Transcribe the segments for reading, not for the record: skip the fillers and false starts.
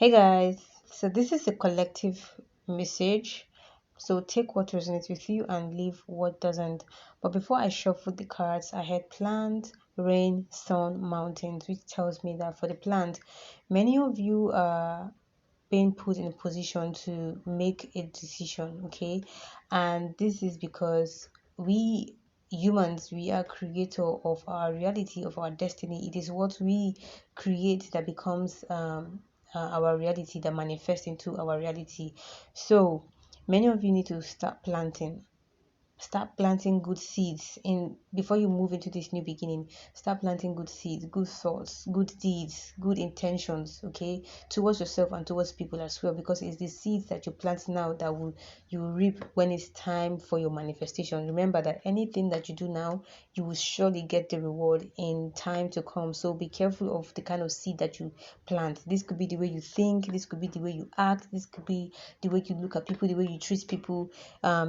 Hey guys, so this is a collective message. So take what resonates with you and leave what doesn't. But before I shuffle the cards, I had plants, rain, sun, mountains, which tells me that for the plant, many of you are being put in a position to make a decision, okay? And this is because we humans, we are creator of our reality, of our destiny. It is what we create that becomes our reality, that manifests into our reality. So many of you need to start planting good seeds in before you move into this new beginning. Start planting good seeds, good thoughts, good deeds, good intentions, okay, towards yourself and towards people as well, because it's the seeds that you plant now that will you will reap when it's time for your manifestation. Remember that anything that you do now, you will surely get the reward in time to come. So be careful of the kind of seed that you plant. This could be the way you think, this could be the way you act, this could be the way you look at people, the way you treat people.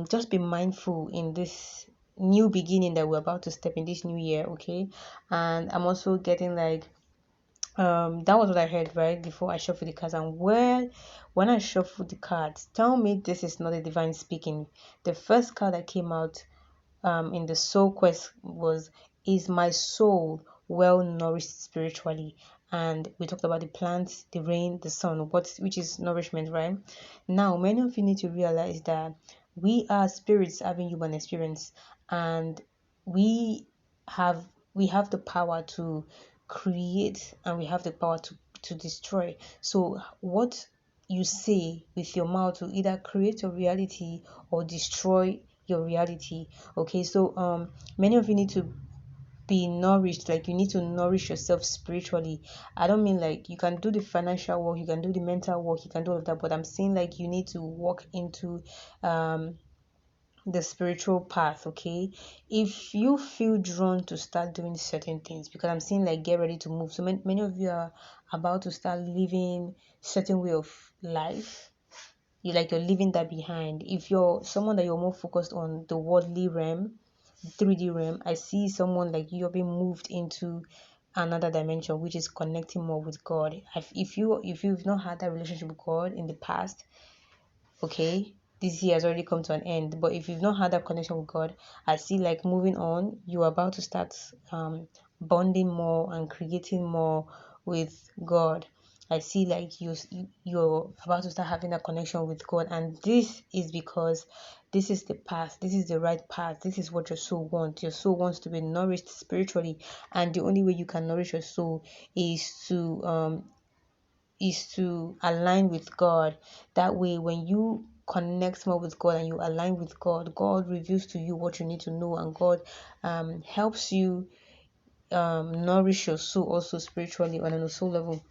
Just be mindful in this new beginning that we're about to step in this new year, okay? And I'm also getting like that was what I heard right before I shuffled the cards. And when I shuffled the cards, tell me this is not a divine speaking. The first card that came out in the soul quest was, is my soul well nourished spiritually? And we talked about the plants, the rain, the sun, which is nourishment, right? Now many of you need to realize that we are spirits having human experience, and we have we have the power to create, and we have the power to destroy. So what you say with your mouth will either create your reality or destroy your reality. Okay, so many of you need to be nourished, like you need to nourish yourself spiritually. I don't mean like you can do the financial work, you can do the mental work, you can do all of that, but I'm saying like you need to walk into um the spiritual path. Okay, if you feel drawn to start doing certain things, because I'm saying like get ready to move, so many of you are about to start living certain way of life. You're leaving that behind. If you're someone that you're more focused on the worldly realm, 3D realm, I see someone like you're being moved into another dimension, which is connecting more with God. If you've not had that relationship with God in the past, okay, this year has already come to an end. But if you've not had that connection with God, I see like moving on, you're about to start bonding more and creating more with God. I see like you're about to start having that connection with God, and this is because this is the path, this is the right path, this is what your soul wants. Your soul wants to be nourished spiritually, and the only way you can nourish your soul is to align with God. That way, when you connect more with God and you align with God, God reveals to you what you need to know, and God helps you nourish your soul also spiritually on a soul level.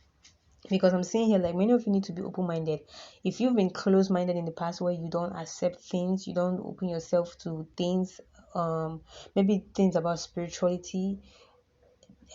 Because I'm saying here, like many of you need to be open-minded. If you've been closed-minded in the past, where you don't accept things, you don't open yourself to things, maybe things about spirituality,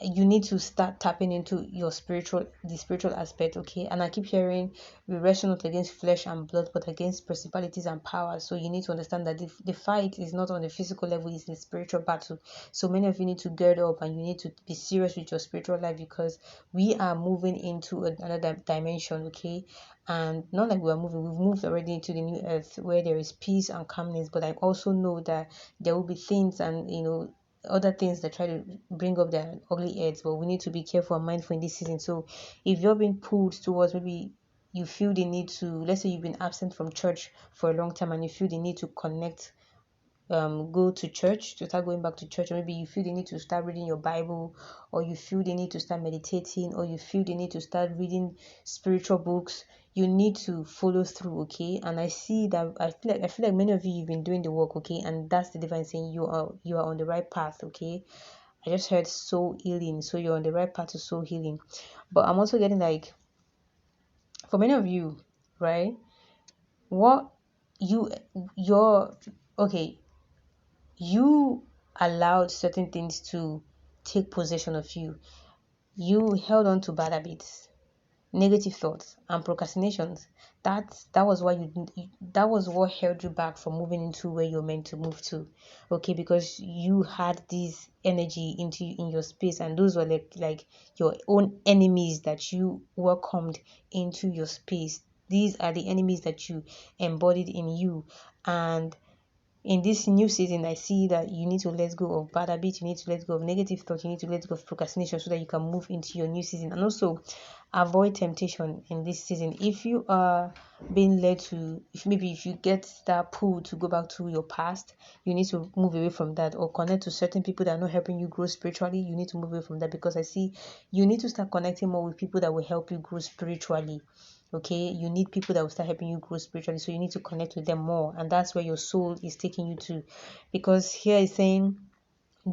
you need to start tapping into the spiritual aspect. Okay, and I keep hearing we wrestle not against flesh and blood but against principalities and powers. So you need to understand that the fight is not on the physical level, it's a spiritual battle. So many of you need to gird up and you need to be serious with your spiritual life, because we are moving into another dimension. Okay, and not like we've moved already into the new earth where there is peace and calmness, but I also know that there will be things and other things that try to bring up their ugly heads, but we need to be careful and mindful in this season. So if you're being pulled towards, maybe you feel the need to, let's say you've been absent from church for a long time and you feel the need to connect, go to church, to start going back to church, or maybe you feel the need to start reading your Bible, or you feel the need to start meditating, or you feel the need to start reading spiritual books, you need to follow through. Okay, and I see that I feel like many of you, you've been doing the work. Okay, and that's the divine saying you are on the right path. Okay, I just heard soul healing, so you're on the right path to soul healing. But I'm also getting like, for many of you, right, what you you're okay, you allowed certain things to take possession of you. You held on to bad habits. negative thoughts and procrastinations. That was why that was what held you back from moving into where you're meant to move to. Okay, because you had this energy in your space, and those were like your own enemies that you welcomed into your space. These are the enemies that you embodied in you. And in this new season, I see that you need to let go of bad habits, you need to let go of negative thoughts, you need to let go of procrastination so that you can move into your new season. And also avoid temptation in this season. If you are being led to, if you get that pull to go back to your past, you need to move away from that, or connect to certain people that are not helping you grow spiritually. You need to move away from that, because I see you need to start connecting more with people that will help you grow spiritually. Okay, you need people that will start helping you grow spiritually, so you need to connect with them more, and that's where your soul is taking you to. Because here is saying,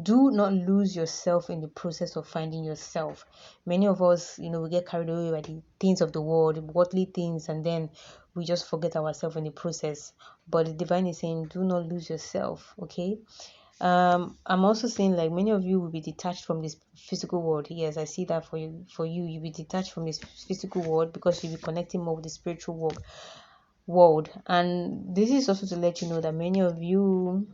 do not lose yourself in the process of finding yourself. Many of us, we get carried away by the things of the world, worldly things, and then we just forget ourselves in the process. But the divine is saying, do not lose yourself. Okay. I'm also saying, like, many of you will be detached from this physical world. Yes, I see that you'll be detached from this physical world, because you'll be connecting more with the spiritual world. And this is also to let you know that many of you,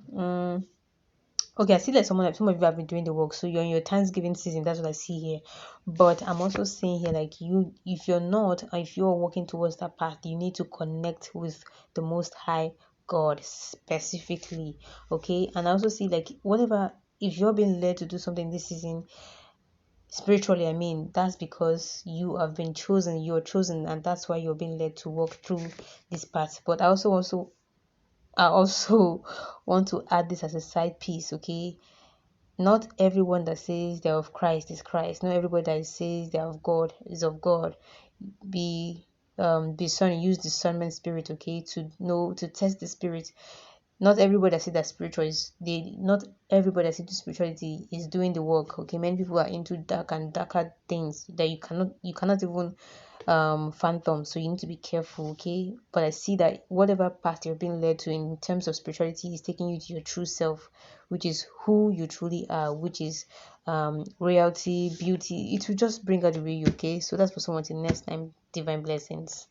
okay, I see that some of you have been doing the work, so you're in your Thanksgiving season. That's what I see here. But I'm also saying here, like, you, if you're not, or if you're working towards that path, you need to connect with the Most High God specifically. Okay, and I also see, like, whatever, if you're being led to do something this season spiritually, I mean, that's because you have been chosen. You're chosen, and that's why you're being led to walk through this path. But I also want to add this as a side piece. Okay, not everyone that says they're of Christ is Christ. Not everybody that says they're of God is of God. Be use discernment spirit, okay, to test the spirit. Not everybody that says that spiritual is they not everybody that says spirituality is doing the work. Okay, many people are into dark and darker things that you cannot even phantom, so you need to be careful. Okay, but I see that whatever path you're being led to in terms of spirituality is taking you to your true self, which is who you truly are, which is royalty, beauty. It will just bring out the real you. Okay, so that's for someone till next time. Divine blessings.